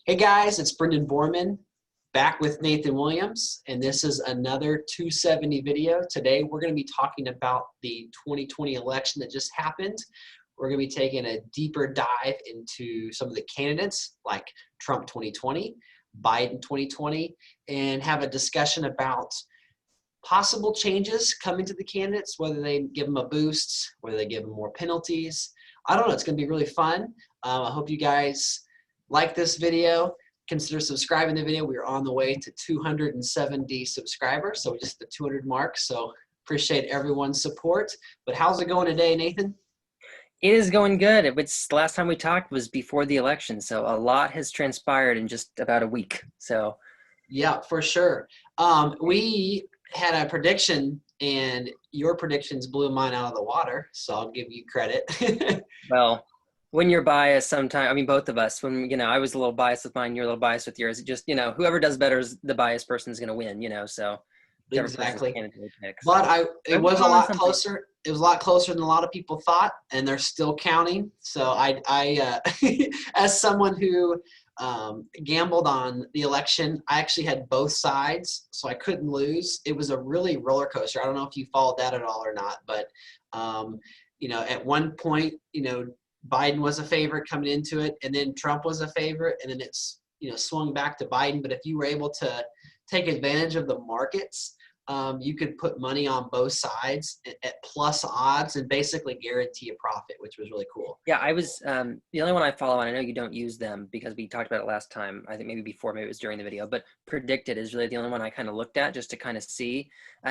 Hey guys, it's Brendan Borman back with Nathan Williams, and this is another 270 video. Today we're going to be talking about the 2020 election that just happened. We're going to be taking a deeper dive into some of the candidates like Trump 2020, Biden 2020, and have a discussion about possible changes coming to the candidates, whether they give them a boost, whether they give them more penalties. I don't know. It's going to be really fun. I hope you guys like this video. Consider subscribing to the video. We are on the way to 270 subscribers, so we just hit the 200 mark. So appreciate everyone's support. But how's it going today, Nathan? It is going good. It's the last time we talked was before the election, so a lot has transpired in just about a week. So yeah, for sure. We had a prediction, and your predictions blew mine out of the water, so I'll give you credit. well, when you're biased, sometimes, I mean, both of us, when, I was a little biased with mine, you're a little biased with yours. It just, whoever does better is the biased person is going to win, so. Exactly. But it was a lot closer. It was a lot closer than a lot of people thought, and they're still counting. So I as someone who gambled on the election, I actually had both sides, so I couldn't lose. It was a really roller coaster. I don't know if you followed that at all or not, but at one point, Biden was a favorite coming into it, and then Trump was a favorite, and then it's swung back to Biden. But if you were able to take advantage of the markets, you could put money on both sides at plus odds and basically guarantee a profit, which was really cool. Yeah, I was the only one I follow, and I know you don't use them because we talked about it last time. I think maybe before, maybe it was during the video, but Predicted is really the only one I kind of looked at just to kind of see.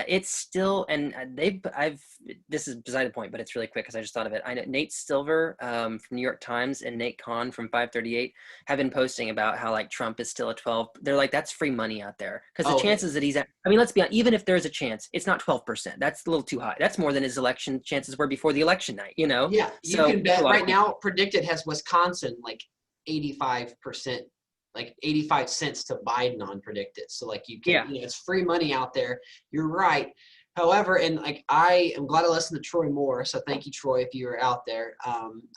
It's still, and this is beside the point, but it's really quick because I just thought of it. I know Nate Silver from New York Times and Nate Kahn from 538 have been posting about how like Trump is still at 12. They're like, that's free money out there because the chances that he's at, I mean, let's be honest, even if there's a chance, it's not 12%. That's a little too high. That's more than his election chances were before the election night, Yeah, you can bet right now Predicted has Wisconsin like 85%, like 85 cents to Biden on Predicted. So like you can, it's free money out there. You're right. However, and like I am glad I listened to Troy Moore. So thank you, Troy, if you were out there.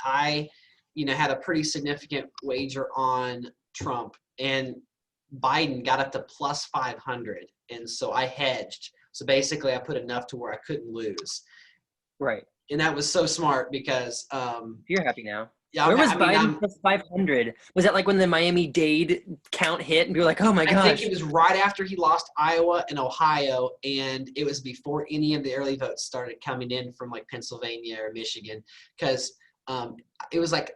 I, had a pretty significant wager on Trump, and Biden got up to plus 500. And so I hedged. So basically I put enough to where I couldn't lose. Right. And that was so smart because you're happy now. Yeah, where was Biden plus 500? Was that like when the Miami-Dade count hit and we were like, oh my gosh? I think it was right after he lost Iowa and Ohio, and it was before any of the early votes started coming in from like Pennsylvania or Michigan, because it was like,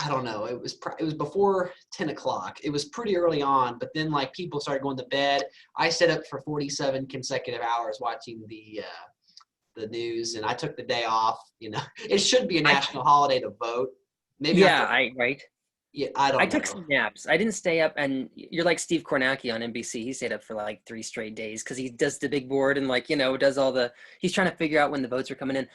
I don't know, it was before 10 o'clock. It was pretty early on, but then like people started going to bed. I stayed up for 47 consecutive hours watching the news, and I took the day off. It should be a national holiday to vote. Maybe right. Yeah, I took some naps. I didn't stay up, and you're like Steve Kornacki on NBC. He stayed up for like 3 straight days because he does the big board and does all he's trying to figure out when the votes are coming in.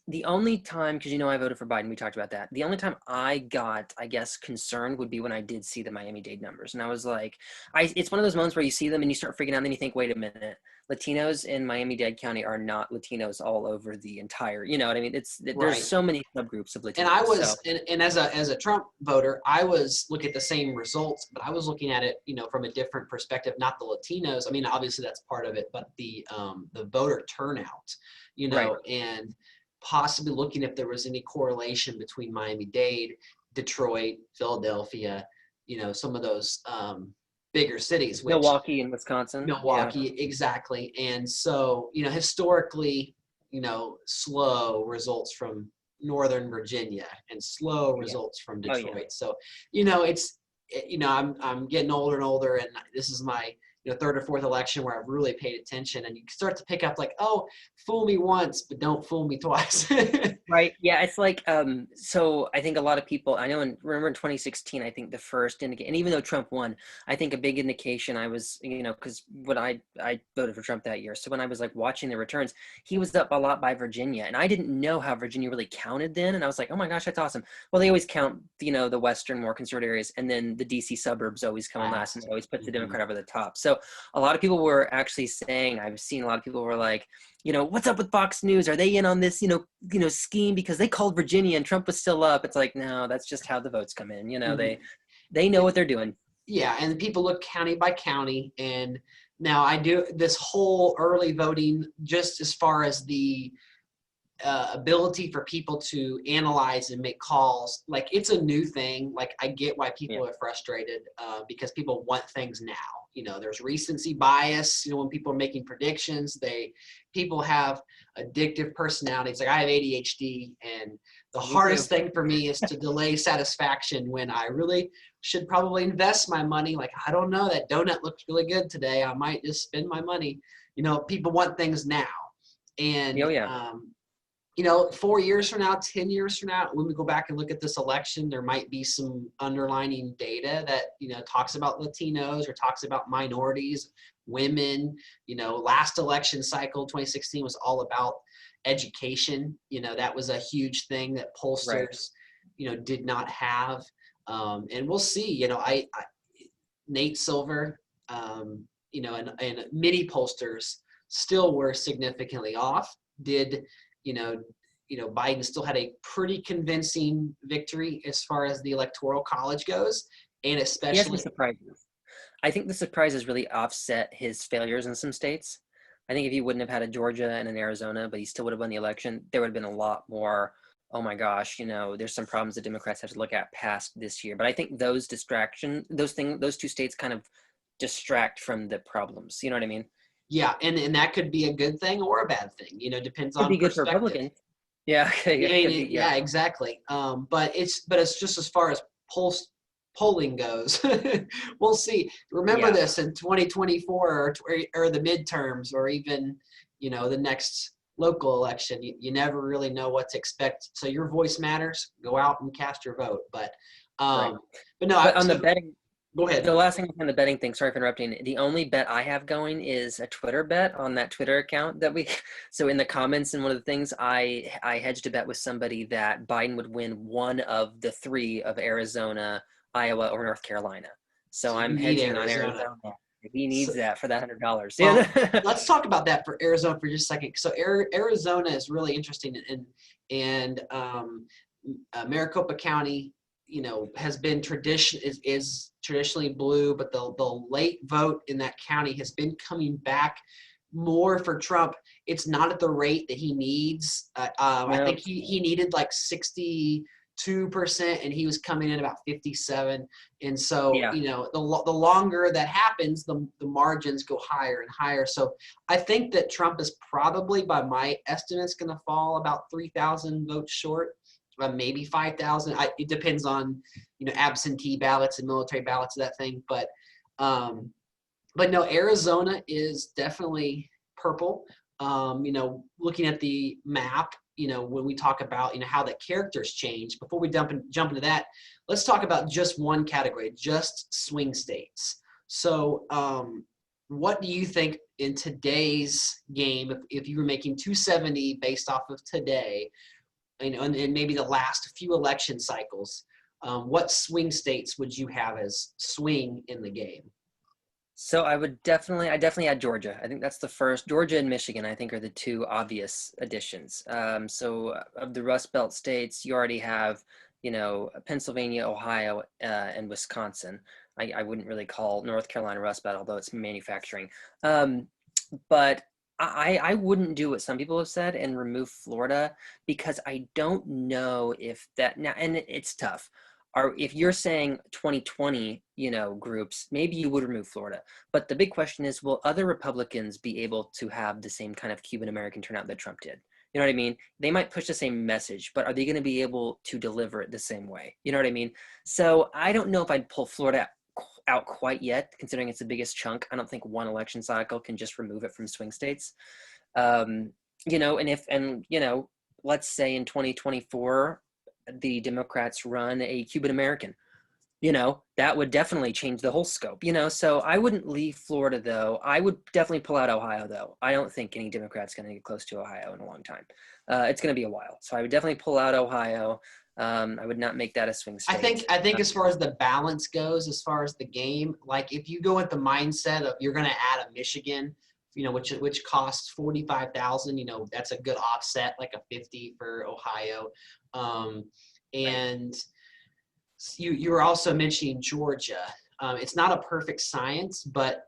The only time, because I voted for Biden, we talked about that. The only time I got, I guess, concerned would be when I did see the Miami-Dade numbers. And I was like, it's one of those moments where you see them and you start freaking out, and then you think, wait a minute, Latinos in Miami-Dade County are not Latinos all over the entire, you know what I mean? There's so many subgroups of Latinos. And I was, and as a Trump voter, I was looking at the same results, but I was looking at it, from a different perspective, not the Latinos. I mean, obviously that's part of it, but the voter turnout, right. And possibly looking if there was any correlation between Miami-Dade, Detroit, Philadelphia, some of those bigger cities. Milwaukee and Wisconsin. Exactly. And so, historically, slow results from Northern Virginia and slow results from Detroit. So, I'm getting older and older, and this is my third or fourth election where I've really paid attention, and you start to pick up like, oh, fool me once, but don't fool me twice. Right. Yeah. It's like, so I think a lot of people, I know, remember in 2016, I think the first indication, and even though Trump won, I think a big indication I was, because when I voted for Trump that year. So when I was like watching the returns, he was up a lot by Virginia, and I didn't know how Virginia really counted then. And I was like, oh my gosh, that's awesome. Well, they always count, the Western, more conservative areas, and then the DC suburbs always come in last, and always put the Democrat over the top. So a lot of people were actually saying, I've seen a lot of people were like, what's up with Fox News? Are they in on this, scheme because they called Virginia and Trump was still up? It's like, no, that's just how the votes come in. They They know what they're doing. Yeah, and people look county by county. And now I do this whole early voting, just as far as the ability for people to analyze and make calls. Like, it's a new thing. Like, I get why people are frustrated because people want things now. There's recency bias. When people are making predictions, people have addictive personalities. Like, I have ADHD, and the hardest thing for me is to delay satisfaction when I really should probably invest my money. Like, I don't know, that donut looks really good today, I might just spend my money. People want things now. And 4 years from now, 10 years from now, when we go back and look at this election, there might be some underlining data that, talks about Latinos or talks about minorities, women. Last election cycle, 2016, was all about education. That was a huge thing that pollsters, did not have. And we'll see, Nate Silver, and many pollsters still were significantly off. Biden still had a pretty convincing victory as far as the Electoral College goes, and especially. He has some surprises. I think the surprises really offset his failures in some states. I think if he wouldn't have had a Georgia and an Arizona, but he still would have won the election, there would have been a lot more, oh my gosh, there's some problems that Democrats have to look at past this year. But I think those those two states kind of distract from the problems. You know what I mean? Yeah, and that could be a good thing or a bad thing. Depends on perspective. Good for Republicans. Yeah. Yeah, exactly. But it's just as far as polling goes. We'll see. Remember this in 2024 or the midterms, or even the next local election. You never really know what to expect. So your voice matters. Go out and cast your vote. But no. But on the betting. Go ahead. The last thing on the betting thing, sorry for interrupting. The only bet I have going is a Twitter bet on that Twitter account so in the comments, and one of the things I hedged a bet with somebody that Biden would win one of the three of Arizona, Iowa, or North Carolina. So I'm hedging on Arizona. He needs that for that $100. Well, let's talk about that for Arizona for just a second. So Arizona is really interesting, and Maricopa County, has been is traditionally blue, but the late vote in that county has been coming back more for Trump. It's not at the rate that he needs. I think he needed like 62%, and he was coming in about 57. And so, the longer that happens, the margins go higher and higher. So I think that Trump is probably, by my estimates, going to fall about 3,000 votes short. Maybe 5,000. It depends on, absentee ballots and military ballots, that thing. But no, Arizona is definitely purple. Looking at the map, when we talk about, how the characters change. Before we jump into that, let's talk about just one category, just swing states. So, what do you think in today's game, if you were making 270 based off of today? And maybe the last few election cycles, what swing states would you have as swing in the game? So I definitely add Georgia. I think that's the first. Georgia and Michigan, I think, are the two obvious additions. So of the Rust Belt states, you already have, Pennsylvania, Ohio, and Wisconsin. I wouldn't really call North Carolina Rust Belt, although it's manufacturing. But I wouldn't do what some people have said and remove Florida, because I don't know if that now, and it's tough. If you're saying 2020, groups, maybe you would remove Florida. But the big question is, will other Republicans be able to have the same kind of Cuban American turnout that Trump did? You know what I mean? They might push the same message, but are they going to be able to deliver it the same way? You know what I mean? So I don't know if I'd pull Florida out quite yet, considering it's the biggest chunk. I don't think one election cycle can just remove it from swing states. And let's say in 2024, the Democrats run a Cuban American, that would definitely change the whole scope, so I wouldn't leave Florida though. I would definitely pull out Ohio though. I don't think any Democrat's going to get close to Ohio in a long time. It's going to be a while. So I would definitely pull out Ohio. I would not make that a swing state. I think as far as the balance goes, as far as the game, like if you go with the mindset of you're going to add a Michigan, which costs 45,000, that's a good offset, like a 50 for Ohio. And You were also mentioning Georgia. It's not a perfect science, but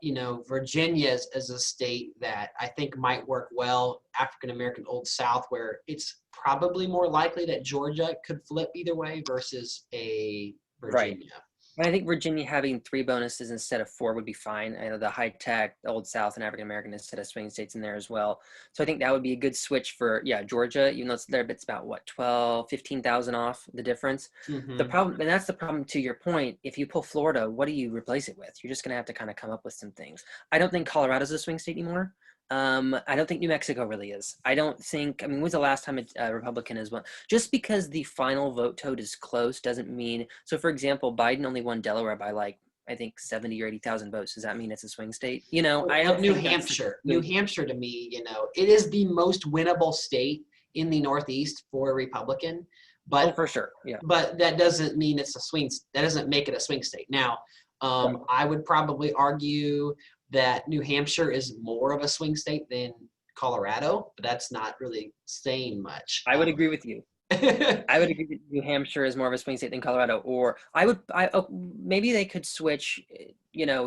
Virginia is a state that I think might work well. African American Old South, where it's probably more likely that Georgia could flip either way versus a Right. Virginia. And I think Virginia having 3 bonuses instead of 4 would be fine. I know the high tech, the Old South, and African American instead of swing states in there as well. So I think that would be a good switch for, Georgia, even though it's there, but it's about what, 12, 15,000 off the difference. The Mm-hmm. problem, and that's the problem to your point. If you pull Florida, what do you replace it with? You're just going to have to kind of come up with some things. I don't think Colorado's a swing state anymore. I don't think New Mexico really is. I don't think, I mean, when's the last time a Republican has won? Just because the final vote total is close doesn't mean, so for example, Biden only won Delaware by like, I think 70 or 80,000 votes. Does that mean it's a swing state? I don't New think that's Hampshire. good. New Hampshire to me, it is the most winnable state in the Northeast for a Republican, Oh, but for sure. Yeah. but that doesn't mean it's a swing. That doesn't make it a swing state. Now, I would probably argue that New Hampshire is more of a swing state than Colorado, but that's not really saying much. I would agree with you. I would agree that New Hampshire is more of a swing state than Colorado, or maybe they could switch,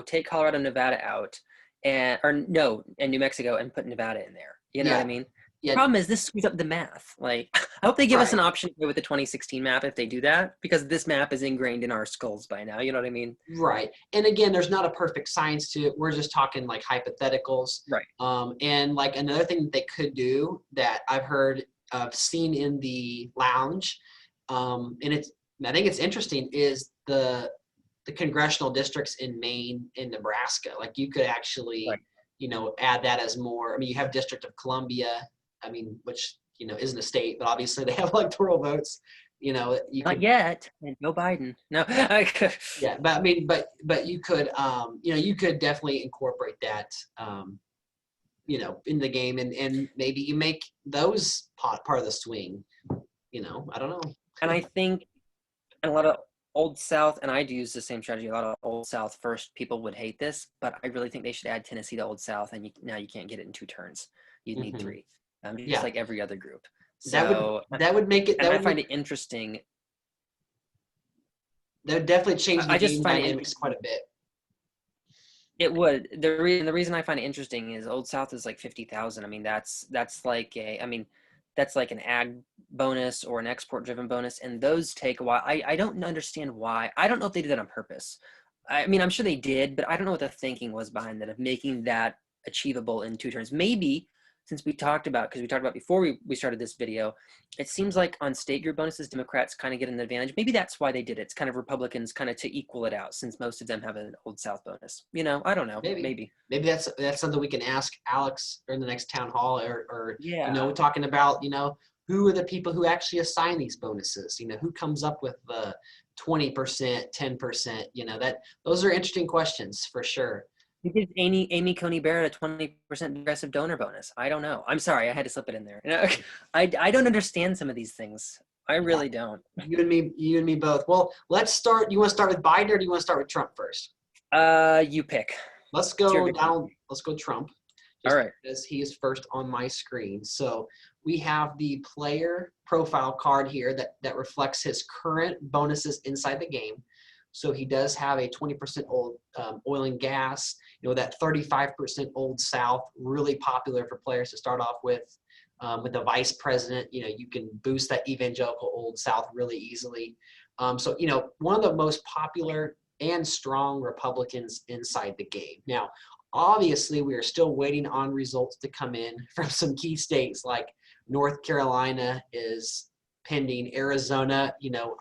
take Colorado, Nevada out, and New Mexico and put Nevada in there. You know what I mean? The Yeah, problem is this screws up the math. Like, I hope they give us an right. option to go with the 2016 map if they do that, because this map is ingrained in our skulls by now. You know what I mean? Right. And again, there's not a perfect science to it. We're just talking like hypotheticals. Right. And like another thing that they could do that I've seen in the lounge, and I think it's interesting, is the congressional districts in Maine and Nebraska. Like you could actually, Right. add that as more. I mean, you have District of Columbia, which, isn't a state, but obviously they have electoral votes. You Not could, yet. And Joe Biden. No. yeah, but I mean, but you could, you could definitely incorporate that, in the game, and maybe you make those part of the swing. I don't know. And I think a lot of Old South, and I'd use the same strategy. A lot of Old South first people would hate this, but I really think they should add Tennessee to Old South, and now you can't get it in 2 turns. You'd need 3, just Yeah, like every other group. that would So, that would make it. and That I would find make, it interesting. that would definitely change the I just game find it dynamics quite a bit. It would. The reason I find it interesting is Old South is like 50,000. I mean, that's like that's like an ag bonus or an export driven bonus, and those take a while. I don't understand why. I don't know if they did that on purpose. I mean, I'm sure they did, but I don't know what the thinking was behind that of making that achievable in 2 turns. Maybe since because we talked about before we started this video, it seems like on state group bonuses, Democrats kind of get an advantage. Maybe that's why they did it. It's kind of Republicans kind of to equal it out, since most of them have an Old South bonus. I don't know. Maybe that's something we can ask Alex during the next town hall, or Yeah. talking about who are the people who actually assign these bonuses. Who comes up with the 20%, 10%. Those are interesting questions for sure. Who gives Amy Coney Barrett a 20% progressive donor bonus? I don't know. I'm sorry, I had to slip it in there. I don't understand some of these things. I really don't. You and me both. Well, let's start. You want to start with Biden, or do you want to start with Trump first? You pick. Let's It's your go victory. down. Let's go Trump. All right. Because he is first on my screen. So we have the player profile card here that reflects his current bonuses inside the game. So he does have a 20% old oil and gas, that 35% Old South, really popular for players to start off with. With the vice president, you can boost that evangelical Old South really easily. So, one of the most popular and strong Republicans inside the game. Now, obviously, we are still waiting on results to come in from some key states, like North Carolina is pending. Arizona,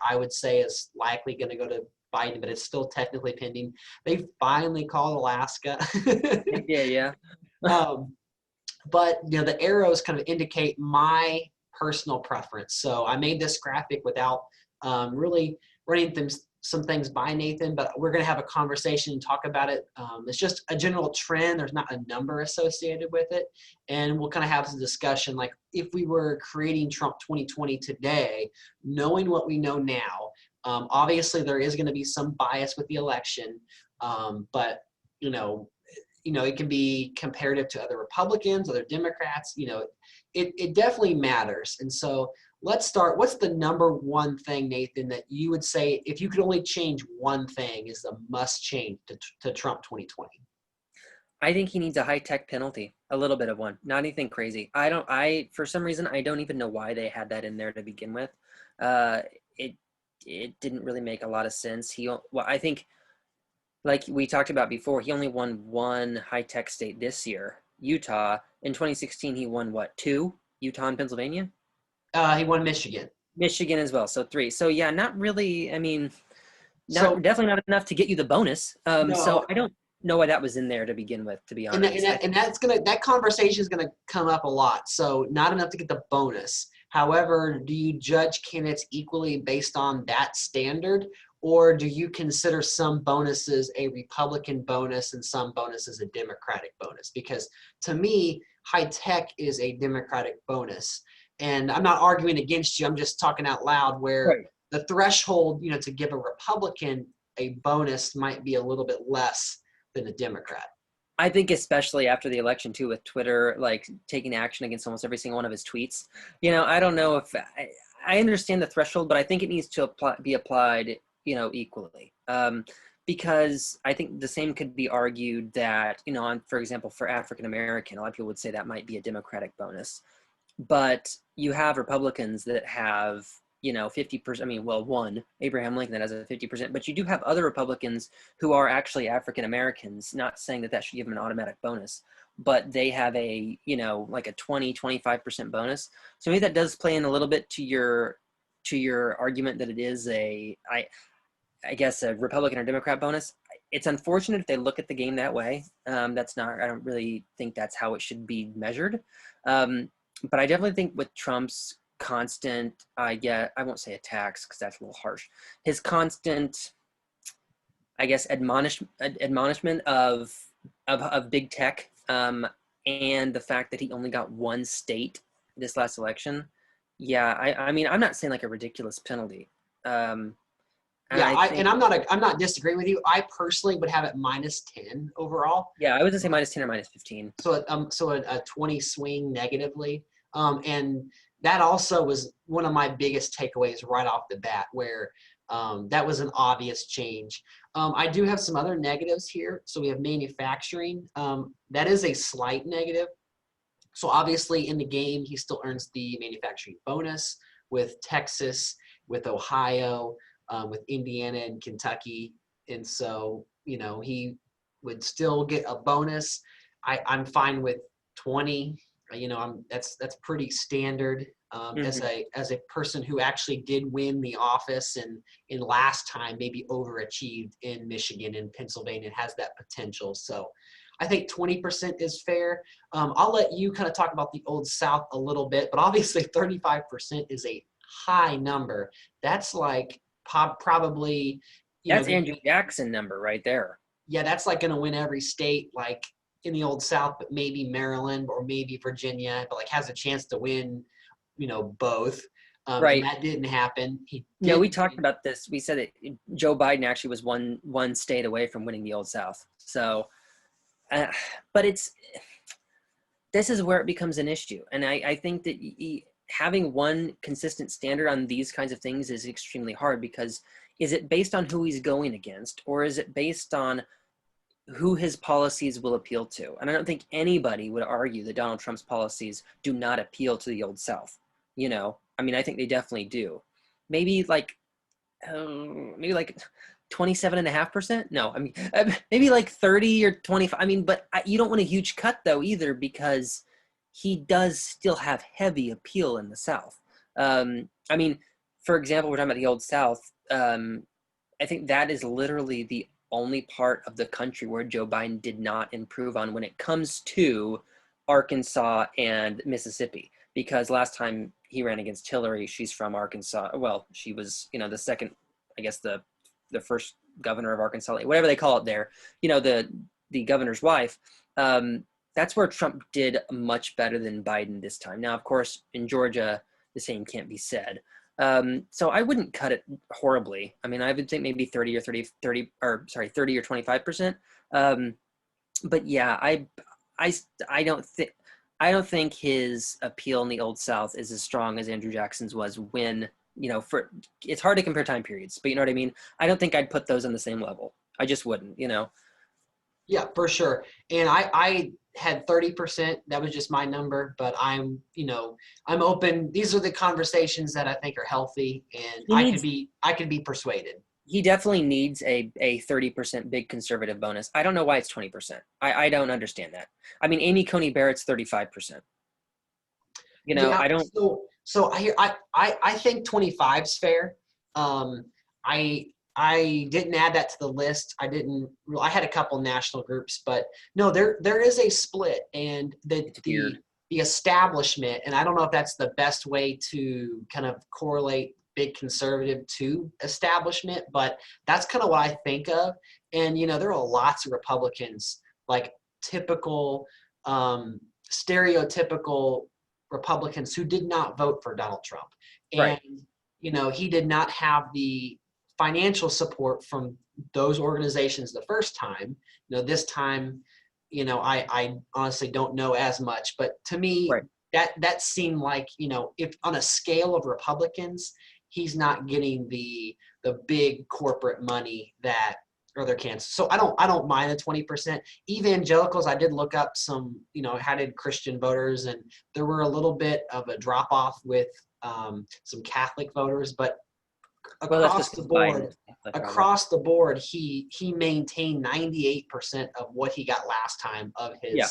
I would say is likely going to go to Biden, but it's still technically pending. They finally called Alaska. Yeah. But the arrows kind of indicate my personal preference. So I made this graphic without really running some things by Nathan, but we're going to have a conversation and talk about it. It's just a general trend. There's not a number associated with it. And we'll kind of have some discussion, like if we were creating Trump 2020 today, knowing what we know now, obviously there is going to be some bias with the election, but it can be comparative to other Republicans, other Democrats. It definitely matters. And so let's start. What's the number one thing, Nathan, that you would say if you could only change one thing is the must change to Trump 2020? I think he needs a high-tech penalty, a little bit of one, not anything crazy. For some reason, I don't even know why they had that in there to begin with. Uh, it, it didn't really make a lot of sense. I think, like we talked about before, he only won one high-tech state this year, Utah. In 2016, he won what, two? Utah and Pennsylvania? He won Michigan. Michigan as well, so three. So yeah, not really. I mean, So definitely not enough to get you the bonus. So no, I don't know why that was in there to begin with, to be and honest. that conversation is gonna come up a lot. So not enough to get the bonus. However, do you judge candidates equally based on that standard, or do you consider some bonuses a Republican bonus and some bonuses a Democratic bonus? Because to me, high tech is a Democratic bonus, and I'm not arguing against you. I'm just talking out loud where Right. the threshold, to give a Republican a bonus might be a little bit less than a Democrat. I think especially after the election too, with Twitter like taking action against almost every single one of his tweets. I don't know if I understand the threshold, but I think it needs to be applied, equally. Because I think the same could be argued that, for example, for African American, a lot of people would say that might be a Democratic bonus. But you have Republicans that have, 50%. I mean, well, one, Abraham Lincoln, that has a 50%, but you do have other Republicans who are actually African Americans, not saying that should give them an automatic bonus, but they have a, like a 25% bonus. So maybe that does play in a little bit to your argument that it is I guess a Republican or Democrat bonus. It's unfortunate if they look at the game that way. I don't really think that's how it should be measured. But I definitely think with Trump's constant, I won't say attacks because that's a little harsh. His constant, I guess, admonishment of big tech, and the fact that he only got one state this last election. Yeah, I mean, I'm not saying like a ridiculous penalty. And Yeah, I think, I'm not disagreeing with you. I personally would have it -10 overall. yeah, I was gonna say -10 or -15. So a 20 swing negatively. And that also was one of my biggest takeaways right off the bat, where that was an obvious change. I do have some other negatives here. So we have manufacturing. That is a slight negative. So obviously in the game, he still earns the manufacturing bonus with Texas, with Ohio, with Indiana and Kentucky. And so, he would still get a bonus. I'm fine with 20. That's pretty standard. As Mhm. a person who actually did win the office and in last time maybe overachieved in Michigan and Pennsylvania, has that potential. So I think 20% is fair. I'll let you kind of talk about the Old South a little bit, but obviously 35% is a high number. That's like probably, That's Andrew Jackson number right there. yeah, that's like going to win every state, like in the Old South, but maybe Maryland or maybe Virginia, but like has a chance to win, both. And Right. that didn't happen. He No, did. we talked about this. We said that Joe Biden actually was one state away from winning the Old South. So, uh, but this is where it becomes an issue, and I think that having one consistent standard on these kinds of things is extremely hard, because is it based on who he's going against, or is it based on who his policies will appeal to? And I don't think anybody would argue that Donald Trump's policies do not appeal to the Old South. I mean, I think they definitely do. Maybe like, maybe like 27.5%. No, I mean, maybe like 30 or 25. I mean, but you don't want a huge cut though either, because he does still have heavy appeal in the South. I mean, for example, we're talking about the Old South. I think that is literally the only part of the country where Joe Biden did not improve on when it comes to Arkansas and Mississippi. Because last time he ran against Hillary, she's from Arkansas. Well, she was, the second, I guess the first governor of Arkansas, whatever they call it there, the governor's wife. That's where Trump did much better than Biden this time. Now, of course, in Georgia, the same can't be said. So I wouldn't cut it horribly. I mean, I would think maybe 30 or 25%. But yeah, I don't think, I don't think his appeal in the Old South is as strong as Andrew Jackson's was when, for it's hard to compare time periods, but you know what I mean? I don't think I'd put those on the same level. I just wouldn't. Yeah, for sure. And I had 30%. That was just my number, but I'm open. These are the conversations that I think are healthy, and He needs I could be persuaded. he definitely needs a 30% big conservative bonus. I don't know why it's 20%. I don't understand that. I mean, Amy Coney Barrett's 35%. Yeah. I don't. So I think 25 is fair. Um, I didn't add that to the list. I had a couple national groups, but no, there is a split, and It's weird. the establishment, and I don't know if that's the best way to kind of correlate big conservative to establishment, but that's kind of what I think of. And there are lots of Republicans, like typical, stereotypical Republicans who did not vote for Donald Trump. And Right. he did not have the financial support from those organizations the first time. This time, I honestly don't know as much, but to me, Right. that seemed like, if on a scale of Republicans, he's not getting the big corporate money that other candidates. So I don't mind the 20%. Evangelicals, I did look up some, how did Christian voters, and there were a little bit of a drop off with some Catholic voters, but Well, that's across just the because Biden board, is Catholic, probably. he maintained 98% of what he got last time Yeah.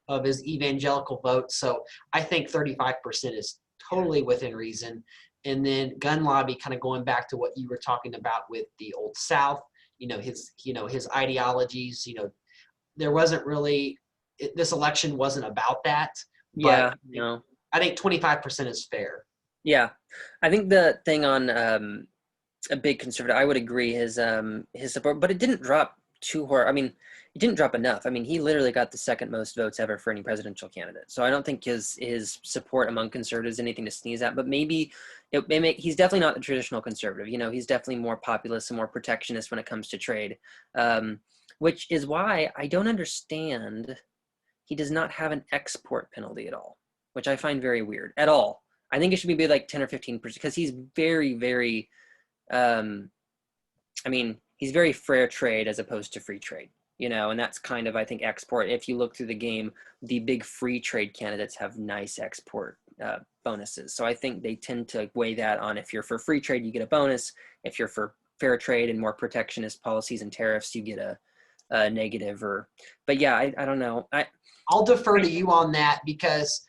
of his evangelical vote. So I think 35% is totally within reason. And then gun lobby, kind of going back to what you were talking about with the Old South, his ideologies, there wasn't really, this election wasn't about that, but Yeah. No. I think 25% is fair. Yeah. I think the thing on a big conservative, I would agree his support, but it didn't drop too hard. I mean, it didn't drop enough. I mean, he literally got the second most votes ever for any presidential candidate. So I don't think his support among conservatives is anything to sneeze at. But maybe it may make, he's definitely not the traditional conservative. He's definitely more populist and more protectionist when it comes to trade, which is why I don't understand he does not have an export penalty at all, which I find very weird at all. I think it should be like 10 or 15% because he's very, very um, I mean, he's very fair trade as opposed to free trade, and that's kind of, I think, export. If you look through the game, the big free trade candidates have nice export bonuses. So I think they tend to weigh that on, if you're for free trade, you get a bonus. If you're for fair trade and more protectionist policies and tariffs, you get a negative. But yeah, I don't know. I'll defer to you on that because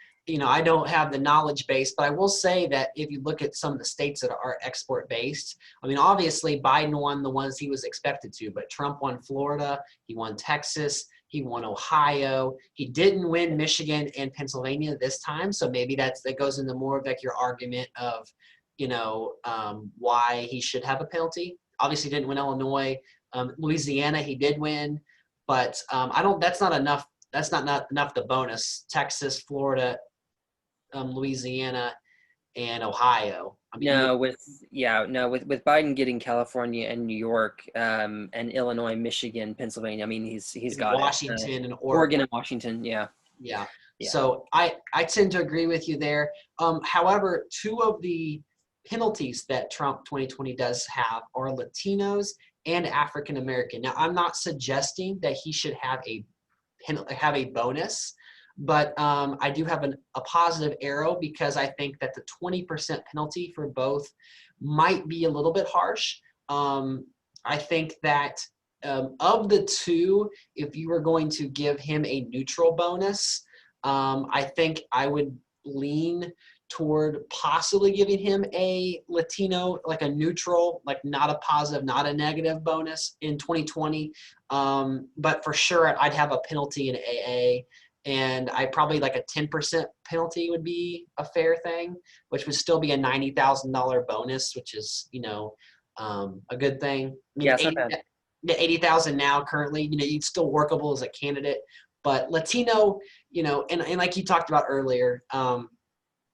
I don't have the knowledge base, but I will say that if you look at some of the states that are export based, I mean, obviously Biden won the ones he was expected to, but Trump won Florida, he won Texas, he won Ohio. He didn't win Michigan and Pennsylvania this time, so maybe that goes into more of like your argument of why he should have a penalty. Obviously, didn't win Illinois, Louisiana he did win, but I don't. That's not enough. That's not enough. The bonus: Texas, Florida, Louisiana, and Ohio. I mean, No, with Biden getting California and New York, and Illinois, Michigan, Pennsylvania. I mean, he's got it. Washington and Oregon Oregon. and Washington. Yeah, Yeah. yeah, So I tend to agree with you there. However, two of the penalties that Trump 2020 does have are Latinos and African American. Now, I'm not suggesting that he should have a bonus, but I do have a positive arrow because I think that the 20% penalty for both might be a little bit harsh. I think that of the two, if you were going to give him a neutral bonus, I think I would lean toward possibly giving him a Latino, like a neutral, like not a positive, not a negative bonus in 2020. But for sure, I'd have a penalty in AA, and I probably like a 10% penalty would be a fair thing, which would still be a $90,000 bonus, which is, a good thing. I mean, yeah. It's not bad. 80,000 now currently, you'd still workable as a candidate, but Latino, and like you talked about earlier,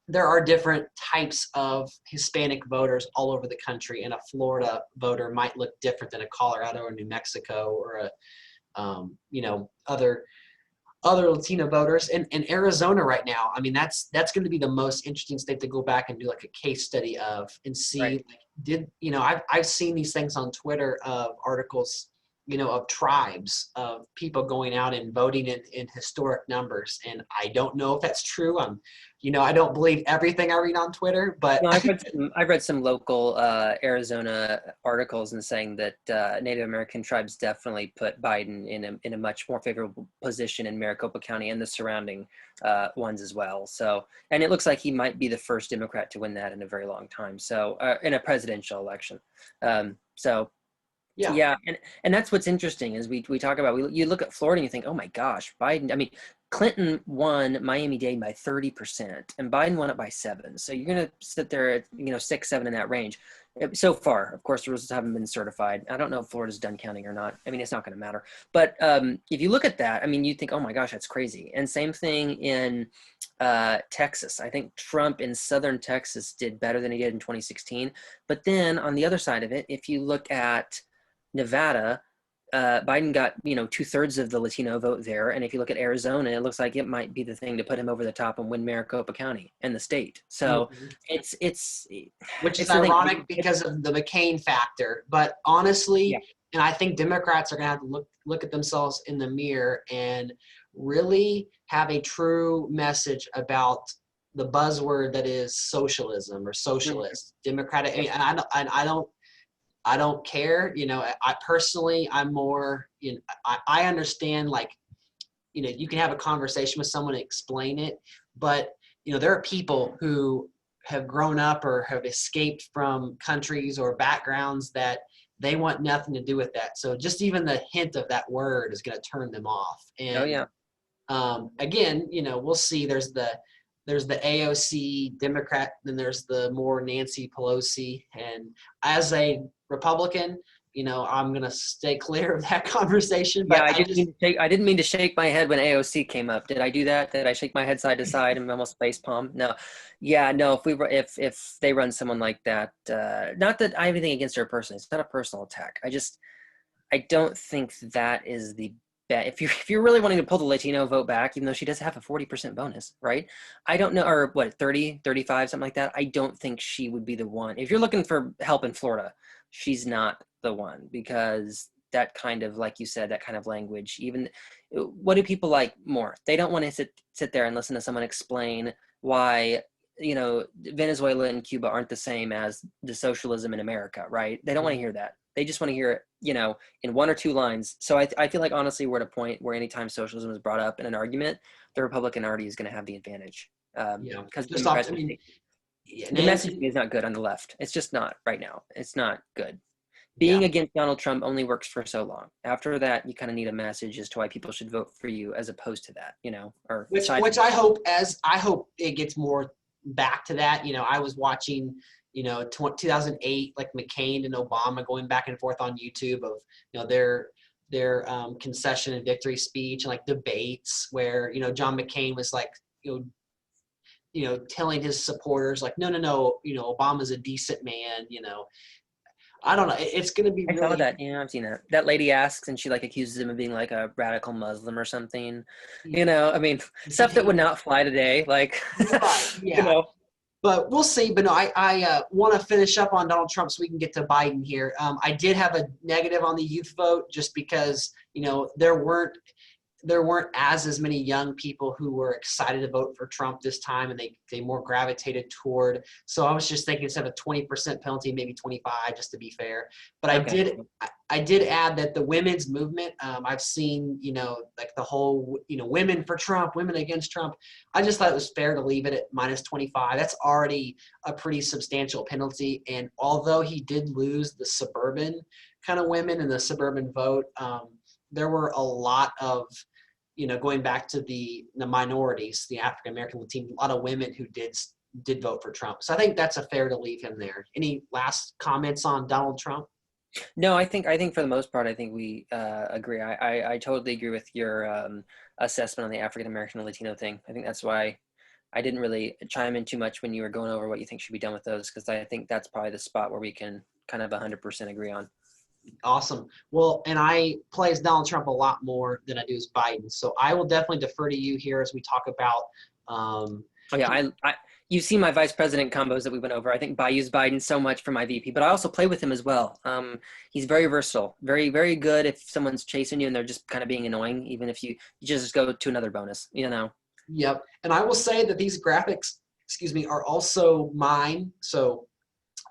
there are different types of Hispanic voters all over the country, and a Florida voter might look different than a Colorado or New Mexico or other other Latino voters in Arizona right now. I mean, that's going to be the most interesting state to go back and do like a case study of and see, Right. like, I've seen these things on Twitter of articles, of tribes of people going out and voting in historic numbers. And I don't know if that's true. I don't believe everything I read on Twitter, but No, I've read some local Arizona articles and saying that Native American tribes definitely put Biden in a much more favorable position in Maricopa County and the surrounding ones as well. So, and it looks like he might be the first Democrat to win that in a very long time. So, in a presidential election. So yeah. yeah, and that's what's interesting is we talk about you look at Florida and you think, oh my gosh, Biden. I mean, Clinton won Miami-Dade by 30%, and Biden won it by 7. So you're gonna sit there at 6, 7 in that range. So far, of course, the results haven't been certified. I don't know if Florida's done counting or not. I mean, it's not going to matter. But if you look at that, I mean, you think, oh my gosh, that's crazy. And same thing in Texas. I think Trump in southern Texas did better than he did in 2016. But then on the other side of it, if you look at Nevada, Biden got 2/3 of the Latino vote there, and if you look at Arizona, it looks like it might be the thing to put him over the top and win Maricopa County and the state. So Mhm. it's Which is the thing. I ironic mean, because of the McCain factor. But yeah, honestly, and I think Democrats are going to have to look at themselves in the mirror and really have a true message about the buzzword that is socialism or mhm, socialist, democratic. yeah, And I don't care. I personally, I'm more. I understand, like, you can have a conversation with someone and explain it, but there are people who have grown up or have escaped from countries or backgrounds that they want nothing to do with that. So just even the hint of that word is going to turn them off. oh And yeah, again, we'll see. There's the AOC Democrat, then there's the more Nancy Pelosi. And as a Republican, I'm gonna stay clear of that conversation. yeah. But I just I didn't mean to shake my head when AOC came up. Did I do that? Did I shake my head side to side and almost face palm? No, yeah, no. If they run someone like that, not that I have anything against her personally. It's not a personal attack. I don't think that is the bet. If you're really wanting to pull the Latino vote back, even though she does have a 40% bonus, right? I don't know, or what, 30, 35, something like that. I don't think she would be the one. If you're looking for help in Florida, she's not the one because that kind of, like you said, that kind of language, even what do people like more? They don't want to sit there and listen to someone explain why Venezuela and Cuba aren't the same as the socialism in America, right? They don't want to hear that. They just want to hear it, in 1 or 2 lines. So I feel like honestly we're at a point where anytime socialism is brought up in an argument, the Republican party is going to have the advantage because just off. Democrats, I mean, yeah, the and messaging is not good on the left. It's just not right now. It's not good. yeah. Being against Donald Trump only works for so long. After that, you kind of need a message as to why people should vote for you, as opposed to that, or aside Which from. I hope it gets more back to that. I was watching 2008, like McCain and Obama going back and forth on YouTube of their concession and victory speech and like debates where John McCain was like telling his supporters like no, Obama's a decent man. I don't know. It's going to be I saw really. that. Yeah, I've seen that. That lady asks, and she like accuses him of being like a radical Muslim or something. I mean, stuff that would not fly today. Like, Right. you Yeah. know. But we'll see. But no, I want to finish up on Donald Trump so we can get to Biden here. I did have a negative on the youth vote just because there weren't as many young people who were excited to vote for Trump this time, and they more gravitated toward. So I was just thinking instead of a 20% penalty, maybe 25, just to be fair. But Okay. I did add that the women's movement. I've seen like the whole women for Trump, women against Trump. I just thought it was fair to leave it at minus 25. That's already a pretty substantial penalty. And although he did lose the suburban kind of women and the suburban vote, there were a lot of going back to the minorities, the African American, Latino, a lot of women who did vote for Trump. So I think that's a fair to leave him there. Any last comments on Donald Trump? No, I think for the most part, I think we agree. I totally agree with your assessment on the African American and Latino thing. I think that's why I didn't really chime in too much when you were going over what you think should be done with those, because I think that's probably the spot where we can kind of 100% agree on. Awesome. Well, and I play as Donald Trump a lot more than I do as Biden. So I will definitely defer to you here as we talk about. Oh yeah, you see my vice president combos that we went over. I think I use Biden so much for my VP, but I also play with him as well. He's very versatile, very, very good if someone's chasing you and they're just kind of being annoying, even if you just go to another bonus, you know? Yep. And I will say that these graphics, excuse me, are also mine. So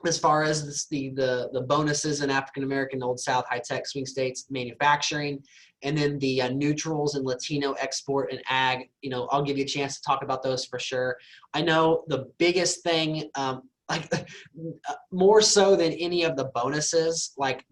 as far as the bonuses in African American, Old South, high tech, swing states, manufacturing, and then the neutrals and Latino export and ag. I'll give you a chance to talk about those for sure. I know the biggest thing, like more so than any of the bonuses, like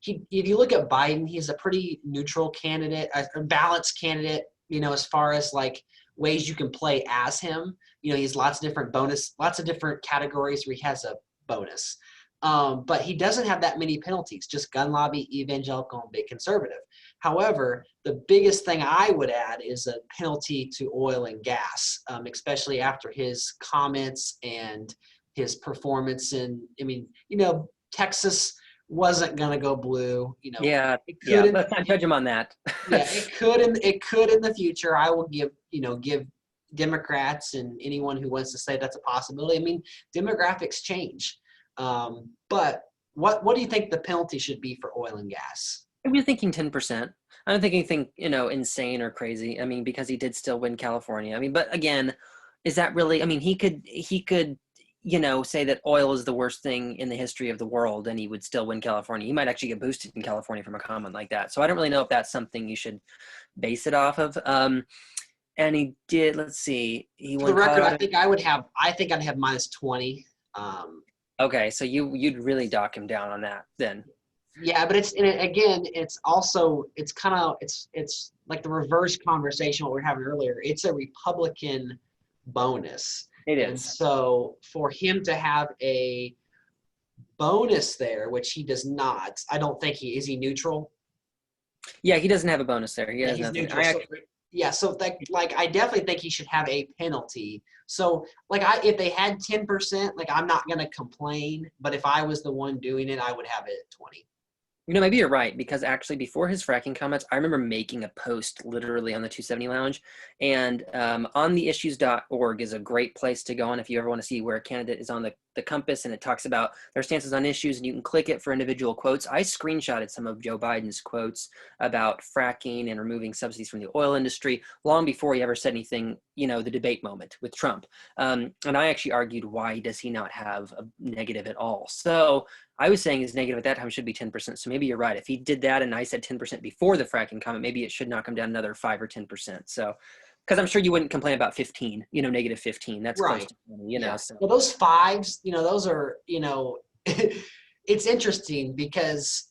if you look at Biden, he's a pretty neutral candidate, a balanced candidate. As far as like ways you can play as him. He has lots of different categories where he has a bonus. But he doesn't have that many penalties, just gun lobby, evangelical, and big conservative. However, the biggest thing I would add is a penalty to oil and gas, especially after his comments and his performance Texas wasn't going to go blue. Yeah, it could let's not judge him on that. Yeah, it could in the future. I will give Democrats and anyone who wants to say that's a possibility. Demographics change. But what do you think the penalty should be for oil and gas? I was thinking 10%. I don't think anything, insane or crazy. Because he did still win California. But again, is that really, he could, say that oil is the worst thing in the history of the world and he would still win California. He might actually get boosted in California from a comment like that. So I don't really know if that's something you should base it off of. And he did, let's see. He won For the record, Colorado. I think I'd have minus 20. Okay, so you'd really dock him down on that then. Yeah, but it's like the reverse conversation what we were having earlier. It's a Republican bonus. It is. And so for him to have a bonus there, which he does not, I don't think is he neutral? Yeah, he doesn't have a bonus there. He has he's nothing. neutral. I definitely think he should have a penalty. So if they had 10%, I'm not gonna complain, but if I was the one doing it, I would have it at 20. Maybe you're right, because actually before his fracking comments, I remember making a post literally on the 270 Lounge, and on theissues.org is a great place to go on if you ever want to see where a candidate is on the compass, and it talks about their stances on issues, and you can click it for individual quotes. I screenshotted some of Joe Biden's quotes about fracking and removing subsidies from the oil industry long before he ever said anything, the debate moment with Trump. And I actually argued, why does he not have a negative at all? So I was saying his negative at that time should be 10%. So maybe you're right. If he did that and I said 10% before the fracking comment, maybe it should knock him down another 5 or 10%. So, because I'm sure you wouldn't complain about 15, negative 15. That's right. Close to 20, Yeah. So. Well, those fives, those are, it's interesting because,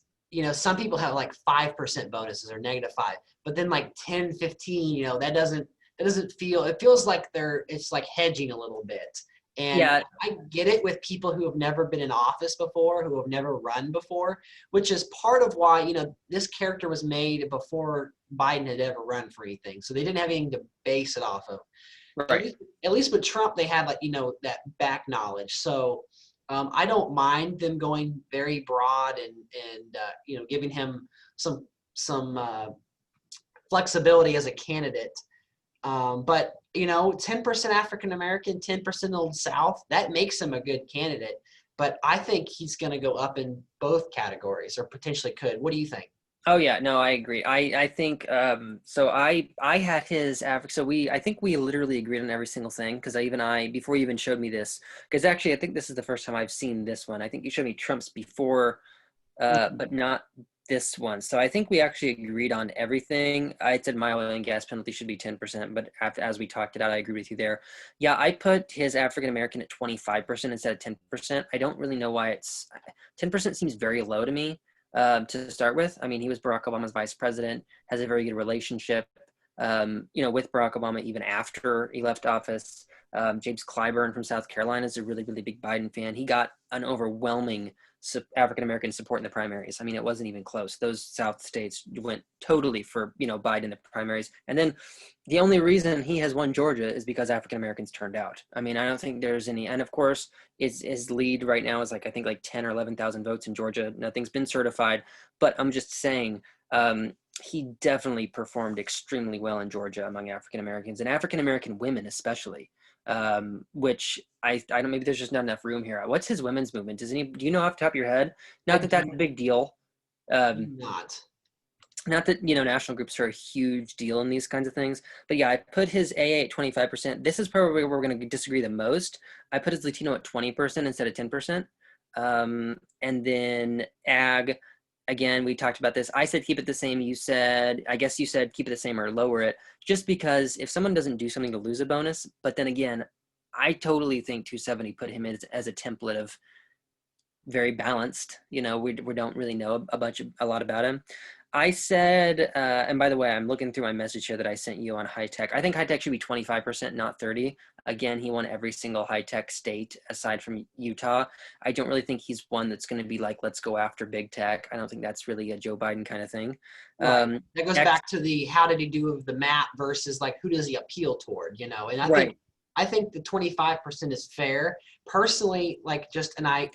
some people have like 5% bonuses or -5, but then like 10, 15, that doesn't feel, it feels like it's like hedging a little bit. And yeah. I get it with people who have never been in office before, who have never run before, which is part of why, this character was made before Biden had ever run for anything. So they didn't have anything to base it off of. Right. At least with Trump, they had that back knowledge. So I don't mind them going very broad and giving him some flexibility as a candidate. But 10% African American, 10% Old South, that makes him a good candidate. But I think he's going to go up in both categories, or potentially could. What do you think? Oh yeah, no, I agree. I think so. I had his Africa. So I think we literally agreed on every single thing, because before you even showed me this, because actually I think this is the first time I've seen this one. I think you showed me Trump's before, but not this one. So I think we actually agreed on everything. I said my oil and gas penalty should be 10%, but as we talked it out, I agree with you there. Yeah, I put his African American at 25% instead of 10%. I don't really know why 10% seems very low to me to start with. He was Barack Obama's vice president, has a very good relationship, with Barack Obama even after he left office. James Clyburn from South Carolina is a really, really big Biden fan. He got an overwhelming African American support in the primaries. I mean, it wasn't even close. Those South states went totally for, Biden in the primaries. And then the only reason he has won Georgia is because African Americans turned out. I mean, I don't think there's any, and of course, his lead right now is I think 10 or 11,000 votes in Georgia. Nothing's been certified, but I'm just saying, he definitely performed extremely well in Georgia among African Americans and African American women, especially. Which I don't, maybe there's just not enough room here. What's his women's movement? Do you know off the top of your head? Not that that's a big deal. Not that, national groups are a huge deal in these kinds of things, but yeah, I put his AA at 25%. This is probably where we're going to disagree the most. I put his Latino at 20% instead of 10%. And then ag, again, we talked about this. I said keep it the same. I guess you said keep it the same or lower it, just because if someone doesn't do something to lose a bonus. But then again, I totally think 270 put him as a template of very balanced. We don't really know a lot about him. I said, and by the way, I'm looking through my message here that I sent you on high tech. I think high tech should be 25%, not 30. Again, he won every single high tech state aside from Utah. I don't really think he's one that's going to be let's go after big tech. I don't think that's really a Joe Biden kind of thing. Right. That goes back to the how did he do of the map versus who does he appeal toward, and I think the 25% is fair. Personally,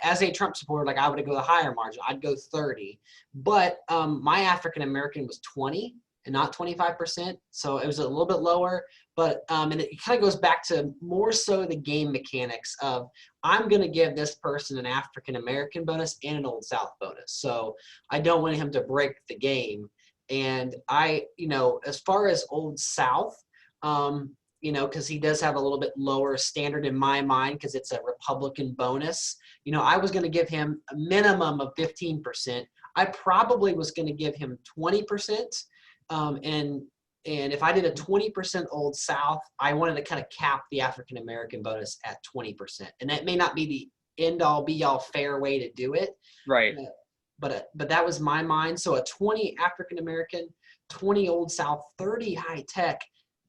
as a Trump supporter, I would go the higher margin. I'd go 30. But my African American was 20 and not 25%. So it was a little bit lower. But and it kind of goes back to more so the game mechanics of I'm going to give this person an African American bonus and an Old South bonus. So I don't want him to break the game. And as far as Old South, because he does have a little bit lower standard in my mind because it's a Republican bonus. I was going to give him a minimum of 15%. I probably was going to give him 20%. And if I did a 20% Old South, I wanted to kind of cap the African American bonus at 20%. And that may not be the end all be all fair way to do it. Right. But that was my mind. So a 20 African American, 20 Old South, 30 high tech.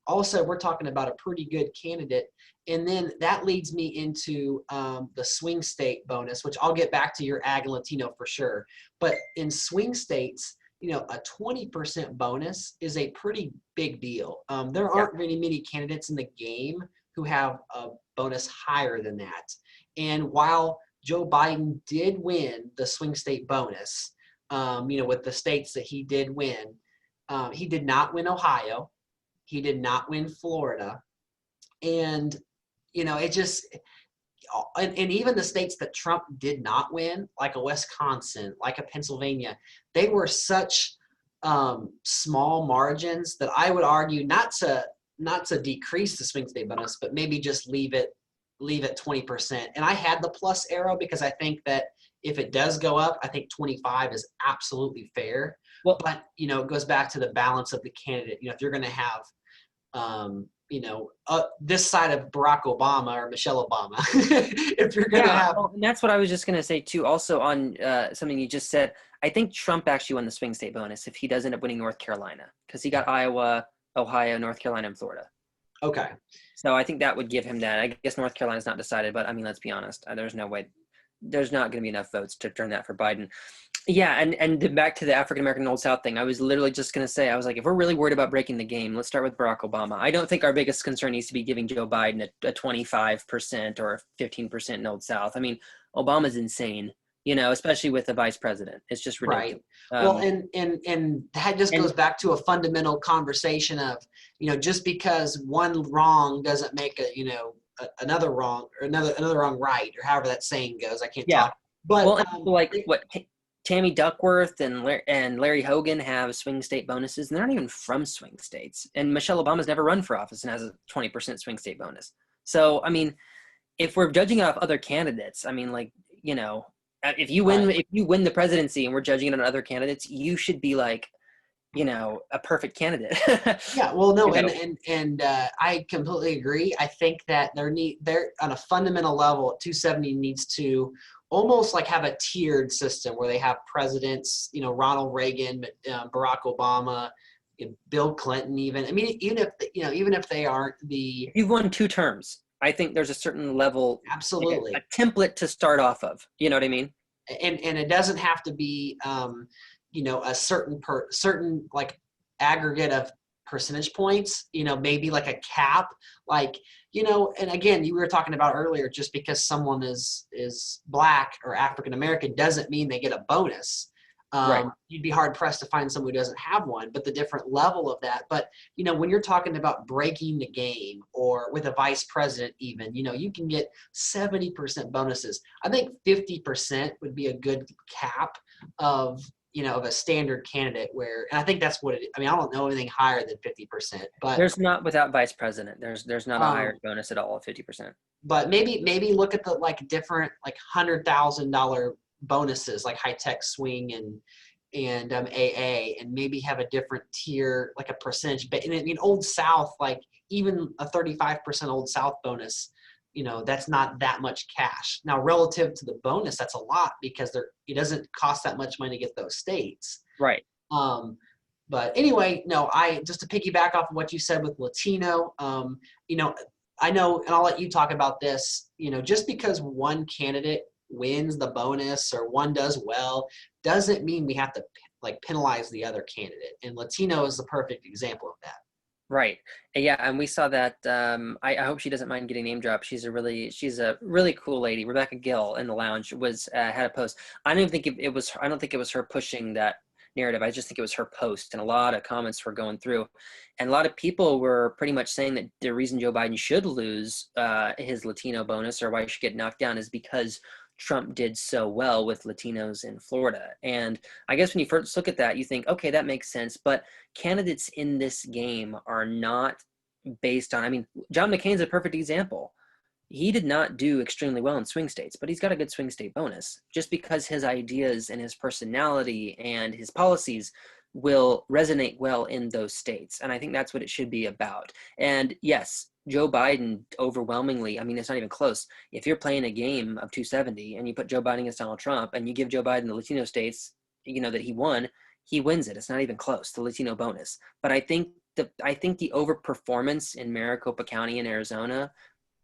Also, we're talking about a pretty good candidate. And then that leads me into the swing state bonus, which I'll get back to your ag and Latino for sure. But in swing states, a 20% bonus is a pretty big deal. There aren't very many candidates in the game who have a bonus higher than that. And while Joe Biden did win the swing state bonus, with the states that he did win, he did not win Ohio. He did not win Florida. And, it just – and even the states that Trump did not win, like a Wisconsin, like a Pennsylvania, they were such small margins that I would argue not to decrease the swing state bonus, but maybe just leave it 20%. And I had the plus arrow because I think that if it does go up, I think 25 is absolutely fair. Well, but, it goes back to the balance of the candidate. If you're going to have, this side of Barack Obama or Michelle Obama, if you're going to have. Well, and that's what I was just going to say, too. Also on something you just said, I think Trump actually won the swing state bonus if he does end up winning North Carolina because he got Iowa, Ohio, North Carolina, and Florida. Okay. So I think that would give him that. I guess North Carolina's not decided, but let's be honest. There's no way. There's not going to be enough votes to turn that for Biden. Yeah, and back to the African-American Old South thing, I was literally just going to say, I was like, if we're really worried about breaking the game, let's start with Barack Obama. I don't think our biggest concern needs to be giving Joe Biden a 25% or 15% in Old South. Obama's insane, especially with the vice president. It's just ridiculous. Right. Well, and that just goes back to a fundamental conversation of, just because one wrong doesn't make another wrong or another wrong right, or however that saying goes. I can't talk. But Tammy Duckworth and Larry Hogan have swing state bonuses, and they're not even from swing states. And Michelle Obama's never run for office and has a 20% swing state bonus. So, if we're judging off other candidates, if you win the presidency and we're judging it on other candidates, you should be a perfect candidate. Yeah, well, no, and I completely agree. I think that they're on a fundamental level, 270 needs to almost have a tiered system where they have presidents, Ronald Reagan, Barack Obama, Bill Clinton, even. Even if they aren't the. You've won 2 terms. I think there's a certain level, absolutely, a template to start off of. You know what I mean? and it doesn't have to be, a certain like aggregate of percentage points, maybe like a cap, like, and again, you were talking about earlier, just because someone is Black or African American doesn't mean they get a bonus. Right. You'd be hard pressed to find someone who doesn't have one, but the different level of that. But, when you're talking about breaking the game, or with a vice president even, you can get 70% bonuses. I think 50% would be a good cap of, of a standard candidate, and I think that's what I don't know anything higher than 50%, but There's not, without vice president, there's not a higher bonus at all of 50%. but maybe look at the like different like $100,000 bonuses, like high tech swing and AA, and maybe have a different tier, like a percentage. But in Old South, like even a 35% Old South bonus, that's not that much cash. Now, relative to the bonus, that's a lot, because it doesn't cost that much money to get those states. Right. But anyway, no, just to piggyback off of what you said with Latino, I know, and I'll let you talk about this, just because one candidate wins the bonus or one does well, doesn't mean we have to like penalize the other candidate. And Latino is the perfect example of that. Right. Yeah, and we saw that. I hope she doesn't mind getting name dropped. She's a really cool lady. Rebecca Gill in the lounge had a post. I don't think it was her pushing that narrative. I just think it was her post, and a lot of comments were going through, and a lot of people were pretty much saying that the reason Joe Biden should lose his Latino bonus, or why he should get knocked down, is because Trump did so well with Latinos in Florida. And I guess when you first look at that, you think, okay, that makes sense. But candidates in this game are not based on, John McCain's a perfect example. He did not do extremely well in swing states, but he's got a good swing state bonus, just because his ideas and his personality and his policies will resonate well in those states. And I think that's what it should be about. And yes, Joe Biden overwhelmingly, it's not even close. If you're playing a game of 270 and you put Joe Biden against Donald Trump and you give Joe Biden the Latino states, that he won, he wins it. It's not even close, the Latino bonus. But I think the overperformance in Maricopa County in Arizona,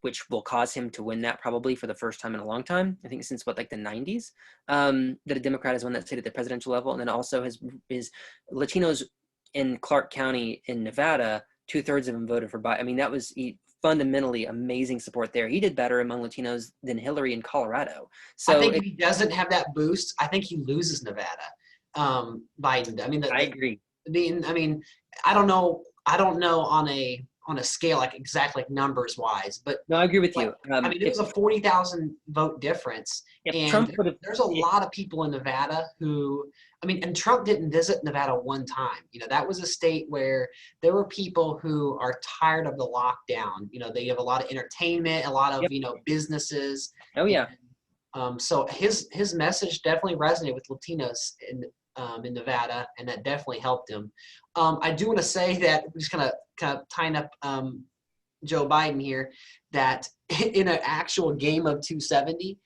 which will cause him to win that probably for the first time in a long time, I think since the 90s, that a Democrat has won that state at the presidential level. And then also his Latinos in Clark County in Nevada, 2/3 of them voted for Biden. That was fundamentally amazing support there. He did better among Latinos than Hillary in Colorado. So I think if he doesn't have that boost, I think he loses Nevada. Biden. I agree. I don't know on a scale like exact like numbers wise, but no, I agree with you. It was a 40,000 vote difference, and there's a lot of people in Nevada who, and Trump didn't visit Nevada one time. That was a state where there were people who are tired of the lockdown. They have a lot of entertainment, a lot of businesses. Oh yeah. So his message definitely resonated with Latinos in Nevada, and that definitely helped him. I do want to say that, just kind of tying up Joe Biden here, that in an actual game of 270,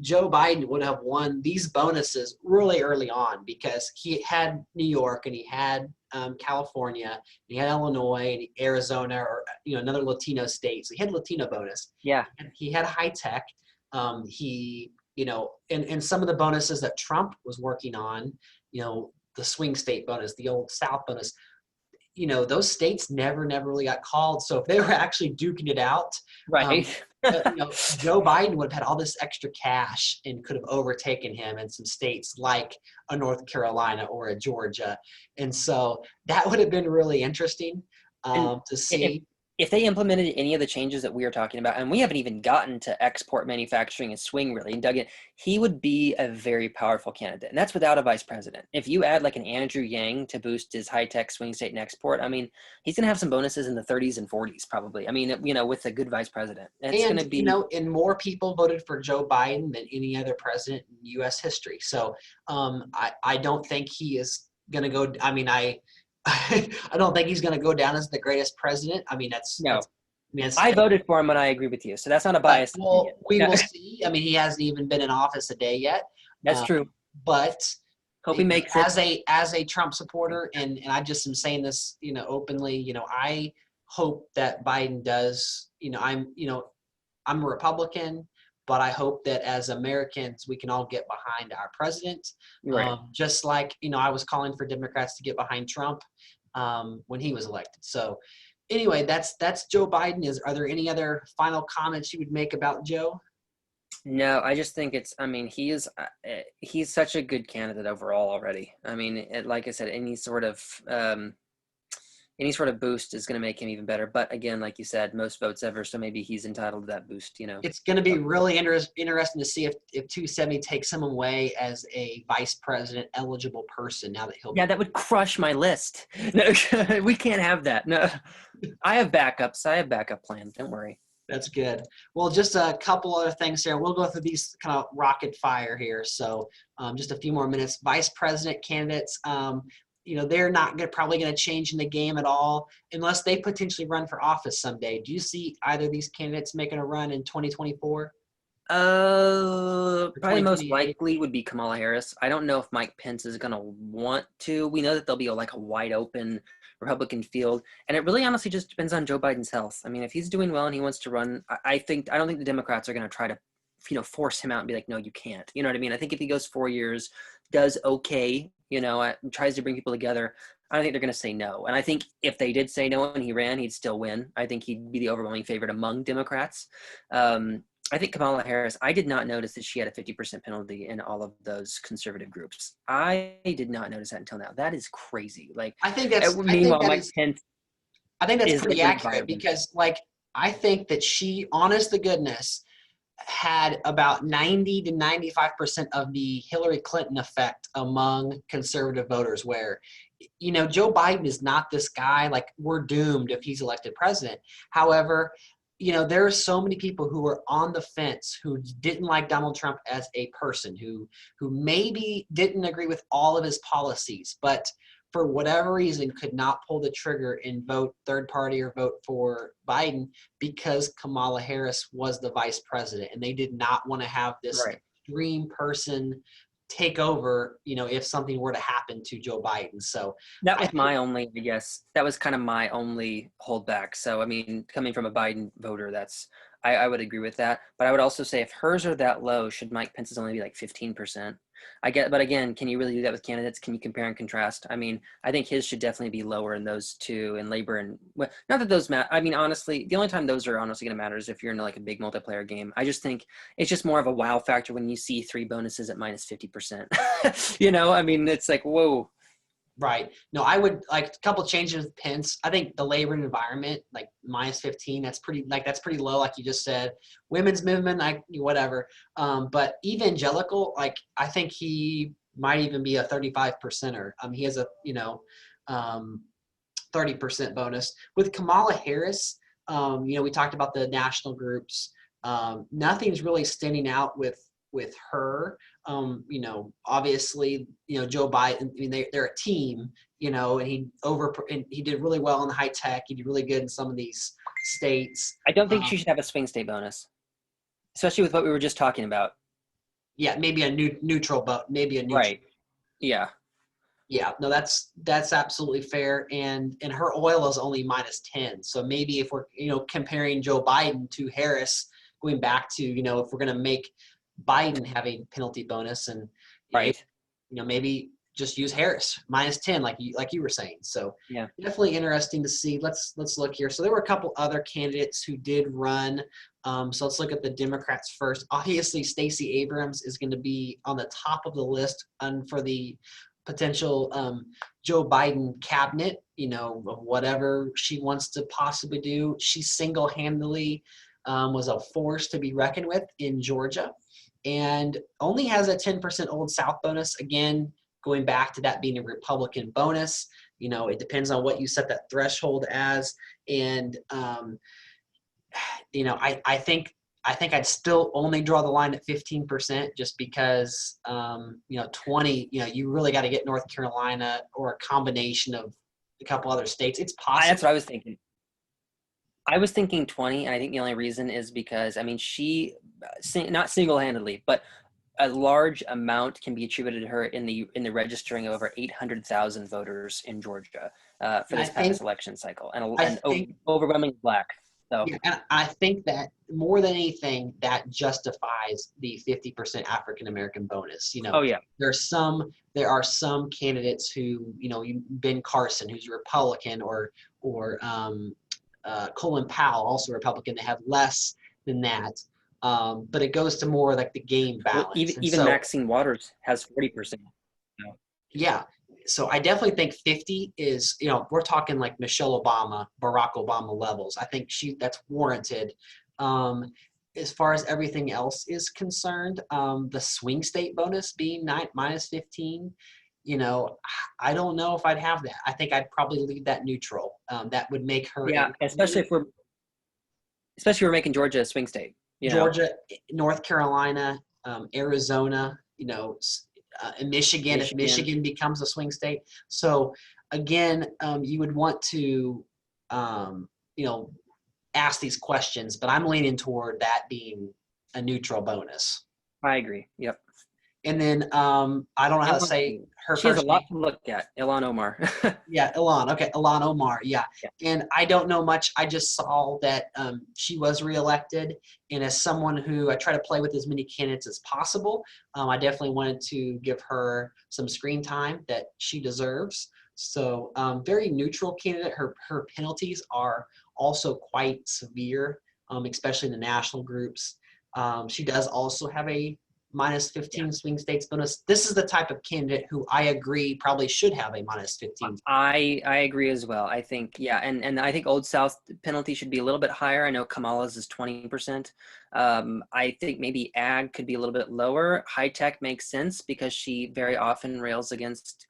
Joe Biden would have won these bonuses really early on, because he had New York and he had California, and he had Illinois and Arizona, or another Latino state. So he had Latino bonus. Yeah. And he had high tech. And some of the bonuses that Trump was working on, the swing state bonus, the Old South bonus, those states never really got called. So if they were actually duking it out, right. Joe Biden would have had all this extra cash and could have overtaken him in some states like a North Carolina or a Georgia. And so that would have been really interesting to see. If they implemented any of the changes that we are talking about, and we haven't even gotten to export manufacturing and swing really, and Duggan, he would be a very powerful candidate. And that's without a vice president. If you add like an Andrew Yang to boost his high-tech swing state and export, he's going to have some bonuses in the 30s and 40s probably. With a good vice president. It's going to be, and more people voted for Joe Biden than any other president in U.S. history. So I don't think he is going to go, I don't think he's going to go down as the greatest president. I voted for him, and I agree with you. So that's not a bias. Well, we will see. He hasn't even been in office a day yet. That's true. But hope he makes it. As a Trump supporter, and I just am saying this, openly. I hope that Biden does. I'm a Republican. but I hope that as Americans, we can all get behind our president. Right. Just like, I was calling for Democrats to get behind Trump when he was elected. So anyway, that's Joe Biden. Are there any other final comments you would make about Joe? No, I just think he's such a good candidate overall already. I mean, like I said, any sort of boost is going to make him even better. But again, like you said, most votes ever, so maybe he's entitled to that boost. It's going to be really interesting to see if 270 takes him away as a vice president eligible person now that he'll be. Yeah, that would crush my list. No, we can't have that. No, I have backups. I have backup plans. Don't worry. That's good. Well, just a couple other things here. We'll go through these kind of rapid fire here. So just a few more minutes. Vice president candidates, they're not probably going to change in the game at all unless they potentially run for office someday. Do you see either of these candidates making a run in 2024? Probably most likely would be Kamala Harris. I don't know if Mike Pence is going to want to. We know that there'll be a wide open Republican field, and it really honestly just depends on Joe Biden's health. I mean, if he's doing well and he wants to run, I don't think the Democrats are going to try to, force him out and be like, no, you can't. You know what I mean? I think if he goes 4 years, does okay, tries to bring people together, I don't think they're going to say no. And I think if they did say no and he ran, he'd still win. I think he'd be the overwhelming favorite among Democrats. I think Kamala Harris, I did not notice that she had a 50% penalty in all of those conservative groups. I did not notice that until now. That is crazy. I think that's meanwhile, Mike Pence. I think that's pretty accurate because I think that she, honest to goodness, had about 90 to 95% of the Hillary Clinton effect among conservative voters where, Joe Biden is not this guy, we're doomed if he's elected president. However, there are so many people who were on the fence who didn't like Donald Trump as a person, who maybe didn't agree with all of his policies, but for whatever reason could not pull the trigger and vote third party or vote for Biden because Kamala Harris was the vice president. And they did not want to have this extreme person take over, if something were to happen to Joe Biden. So that was that was kind of my only holdback. So, I mean, coming from a Biden voter, I would agree with that. But I would also say if hers are that low, should Mike Pence's only be 15%? But again, can you really do that with candidates? Can you compare and contrast? I mean, I think his should definitely be lower in those two, in labor and not that those matter. I mean, honestly, the only time those are honestly going to matter is if you're in a big multiplayer game. I just think it's just more of a wow factor when you see 3 bonuses at minus 50%. I mean, it's whoa. Right. No, I would a couple changes with Pence. I think the labor and environment, minus 15, that's pretty low, like you just said. Women's movement, whatever. But evangelical, I think he might even be a 35%er. He has a 30% bonus. With Kamala Harris, we talked about the national groups. Nothing's really standing out with her. Obviously, Joe Biden, I mean, they're a team, and he did really well in the high tech. He did really good in some of these states. I don't think she should have a swing state bonus, especially with what we were just talking about. Yeah, maybe a neutral vote, Right. Yeah. Yeah, no, that's absolutely fair. And her oil is only minus 10. So maybe if we're, comparing Joe Biden to Harris, going back to, if we're going to make Biden have a penalty bonus and maybe just use Harris minus 10 like you were saying. So yeah, definitely interesting to see. Let's look here. So there were a couple other candidates who did run. So let's look at the Democrats first. Obviously, Stacey Abrams is going to be on the top of the list for the potential Joe Biden cabinet, of whatever she wants to possibly do. She single-handedly was a force to be reckoned with in Georgia and only has a 10% Old South bonus. Again, going back to that being a Republican bonus, it depends on what you set that threshold as. And, I think I'd still only draw the line at 15% just because, 20, you really got to get North Carolina or a combination of a couple other states. It's possible. That's what I was thinking. I was thinking 20, and I think the only reason is because, I mean, she, not single-handedly, but a large amount can be attributed to her in the registering of over 800,000 voters in Georgia for this past election cycle, and overwhelmingly Black. So Yeah, and I think that more than anything, that justifies the 50% African American bonus. oh yeah, There are some candidates who, Ben Carson, who's a Republican, or Colin Powell, also a Republican, that have less than that. But it goes to more like the game well, balance. And even so, Maxine Waters has 40%. yeah, so I definitely think 50 is, we're talking like Michelle Obama, Barack Obama levels. I think that's warranted. Um, as far as everything else is concerned, the swing state bonus being minus 15, I don't know if I'd have that. I think I'd probably leave that neutral. That would make her Yeah, especially if we're making Georgia a swing state. Georgia, North Carolina, Arizona, and Michigan, if Michigan. Michigan becomes a swing state. So again, you would want to, um, ask these questions, but I'm leaning toward that being a neutral bonus. I agree. Yep. And then I don't know how to say her She has a first lot name. to look at. Ilhan Omar. Yeah, Ilan. Okay, Ilan Omar. Yeah. Yeah. And I don't know much. I just saw that she was reelected. And as someone who I try to play with as many candidates as possible, I definitely wanted to give her some screen time that she deserves. So very neutral candidate. Her penalties are also quite severe, especially in the national groups. She does also have a minus 15 swing states bonus. This is the type of candidate who I agree probably should have a minus 15. I agree as well. I think, yeah, and I think Old South penalty should be a little bit higher. I know Kamala's is 20%. I think maybe Ag could be a little bit lower. High tech makes sense because she very often rails against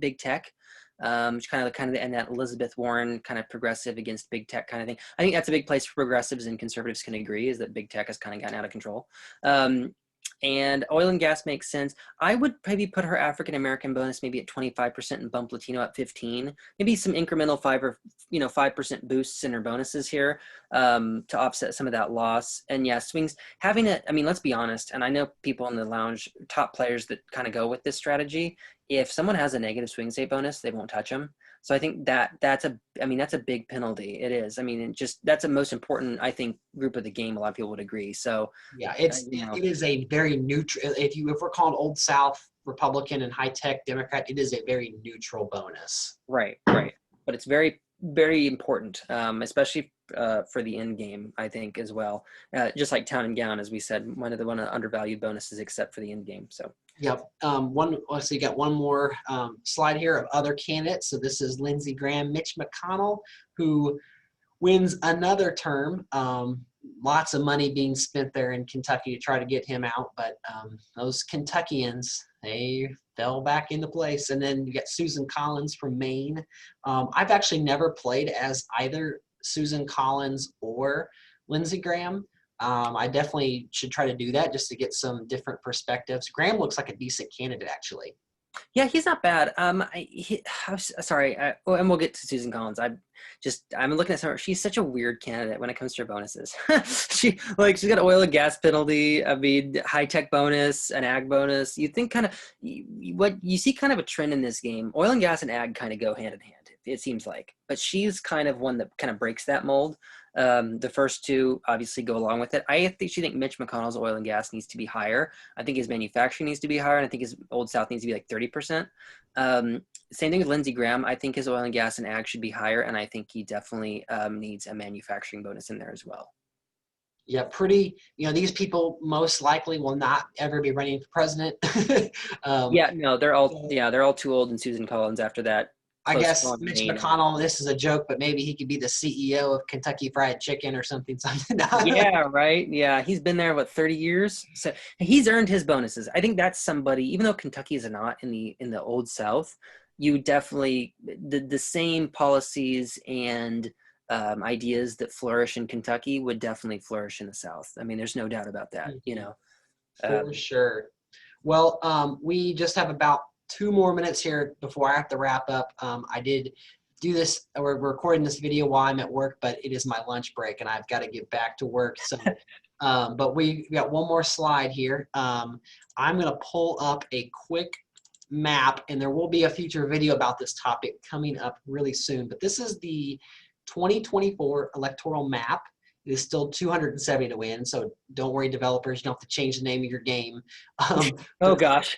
big tech. She's kind of in that Elizabeth Warren kind of progressive against big tech kind of thing. I think that's a big place for progressives and conservatives can agree, is that big tech has kind of gotten out of control. And oil and gas makes sense. I would maybe put her African American bonus maybe at 25% and bump Latino at 15. Maybe some incremental 5% boosts in her bonuses here to offset some of that loss. And yeah, swings having it. I mean, let's be honest. And I know people in the lounge, top players that kind of go with this strategy. If someone has a negative swing state bonus, they won't touch them. So I think that's a big penalty. It is. I mean, that's the most important, I think, group of the game. A lot of people would agree. So yeah, it is a very neutral. If we're calling Old South Republican and high tech Democrat, it is a very neutral bonus. Right. But it's very, very important, especially for the end game, I think, as well. Just like Town and Gown, as we said, one of the undervalued bonuses, except for the end game. So. Yep. So you got one more slide here of other candidates. So this is Lindsey Graham, Mitch McConnell, who wins another term. Lots of money being spent there in Kentucky to try to get him out, but those Kentuckians, they fell back into place. And then you got Susan Collins from Maine. I've actually never played as either Susan Collins or Lindsey Graham. I definitely should try to do that just to get some different perspectives. Graham looks like a decent candidate, actually. Yeah, he's not bad. I'm sorry, and we'll get to Susan Collins. I'm looking at her. She's such a weird candidate when it comes to her bonuses. she's got oil and gas penalty. I mean, high tech bonus, an ag bonus. You think what you see kind of a trend in this game. Oil and gas and ag kind of go hand in hand. It seems like, but she's kind of one that kind of breaks that mold. The first two obviously go along with it. I think Mitch McConnell's oil and gas needs to be higher. I think his manufacturing needs to be higher, and I think his Old South needs to be like 30%. Same thing with Lindsey Graham. I think his oil and gas and ag should be higher, and I think he definitely needs a manufacturing bonus in there as well. Yeah, these people most likely will not ever be running for president. They're all too old, and Susan Collins after that. I guess Mitch McConnell, this is a joke, but maybe he could be the CEO of Kentucky Fried Chicken or something. Yeah, right. Yeah, he's been there, 30 years? So he's earned his bonuses. I think that's somebody, even though Kentucky is not in the Old South, you definitely, the same policies and ideas that flourish in Kentucky would definitely flourish in the South. I mean, there's no doubt about that, For sure. Well, we just have about 2 more minutes here before I have to wrap up. I did do this, we're recording this video while I'm at work, but it is my lunch break and I've got to get back to work. So, but we got one more slide here. I'm going to pull up a quick map and there will be a future video about this topic coming up really soon, but this is the 2024 electoral map. It is still 270 to win, so don't worry, developers. You don't have to change the name of your game. Oh gosh.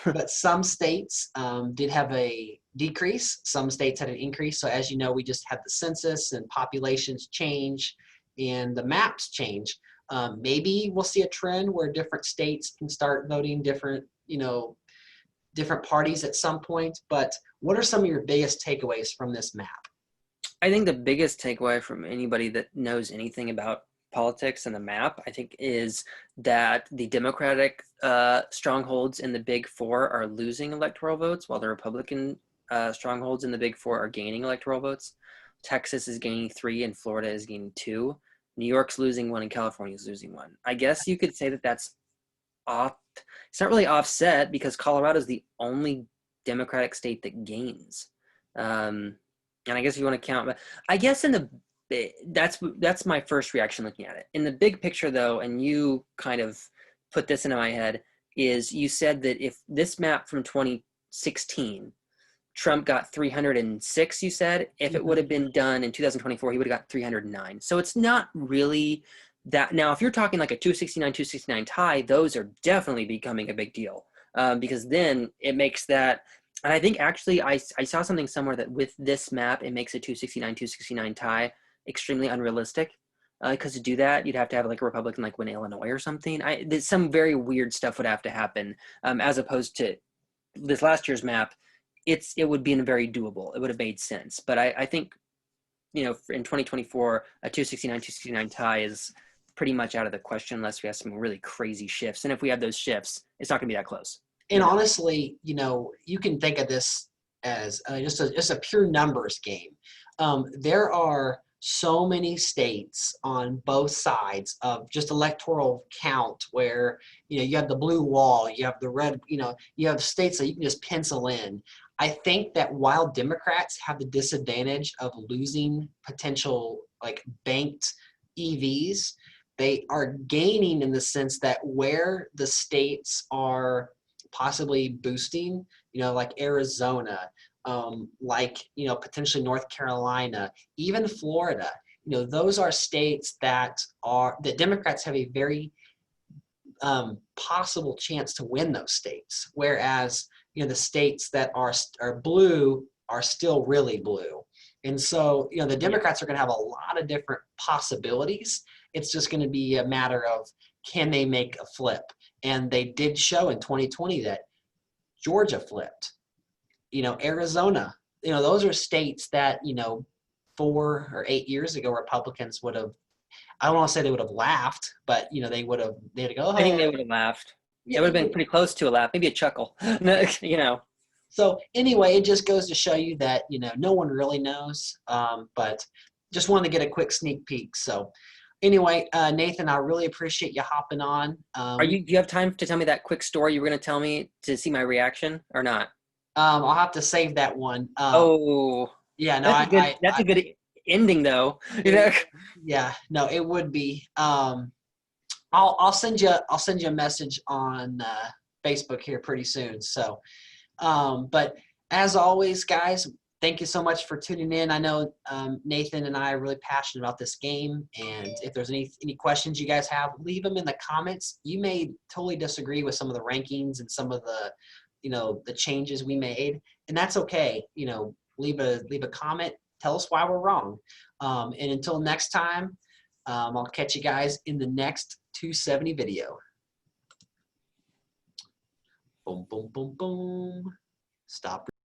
But some states did have a decrease. Some states had an increase. So as you know, we just had the census and populations change and the maps change. Maybe we'll see a trend where different states can start voting different, different parties at some point. But what are some of your biggest takeaways from this map? I think the biggest takeaway from anybody that knows anything about politics and the map, I think, is that the Democratic strongholds in the Big Four are losing electoral votes, while the Republican strongholds in the Big Four are gaining electoral votes. Texas is gaining 3 and Florida is gaining 2. New York's losing 1 and California is losing 1. I guess you could say that that's off. It's not really offset because Colorado is the only Democratic state that gains. And I guess if you want to count, but I guess that's my first reaction looking at it. In the big picture, though, and you kind of put this into my head, is you said that if this map from 2016, Trump got 306, you said, if it would have been done in 2024, he would have got 309. So it's not really that. Now, if you're talking like a 269 tie, those are definitely becoming a big deal because then it makes that. And I think actually I saw something somewhere that with this map, it makes a 269 tie extremely unrealistic. Because to do that, you'd have to have like a Republican like win Illinois or something. There's some very weird stuff would have to happen as opposed to this last year's map. It would be very doable. It would have made sense. But I think, in 2024, a 269 tie is pretty much out of the question unless we have some really crazy shifts. And if we have those shifts, it's not going to be that close. And honestly, you can think of this as just a pure numbers game. There are so many states on both sides of just electoral count where, you have the blue wall, you have the red, you have states that you can just pencil in. I think that while Democrats have the disadvantage of losing potential like banked EVs, they are gaining in the sense that where the states are possibly boosting, like Arizona, potentially North Carolina, even Florida, those are states that Democrats have a very possible chance to win those states. Whereas, the states that are blue are still really blue. And so, the Democrats are going to have a lot of different possibilities. It's just going to be a matter of, can they make a flip? And they did show in 2020 that Georgia flipped, Arizona, those are states that, 4 or 8 years ago, Republicans would have, I don't want to say they would have laughed, but, they had to go, oh. I think they would have laughed. Yeah, it would have been pretty close to a laugh, maybe a chuckle, So anyway, it just goes to show you that, no one really knows, but just wanted to get a quick sneak peek. So anyway, Nathan, I really appreciate you hopping on. Do you have time to tell me that quick story you were going to tell me to see my reaction or not? I'll have to save that one. Yeah, no, that's a good ending though. Yeah, no, it would be. I'll send you a message on Facebook here pretty soon. So, but as always, guys, thank you so much for tuning in. I know Nathan and I are really passionate about this game, and if there's any questions you guys have, leave them in the comments. You may totally disagree with some of the rankings and some of the, the changes we made, and that's okay. Leave a comment. Tell us why we're wrong. And until next time, I'll catch you guys in the next 270 video. Boom, boom, boom, boom. Stop.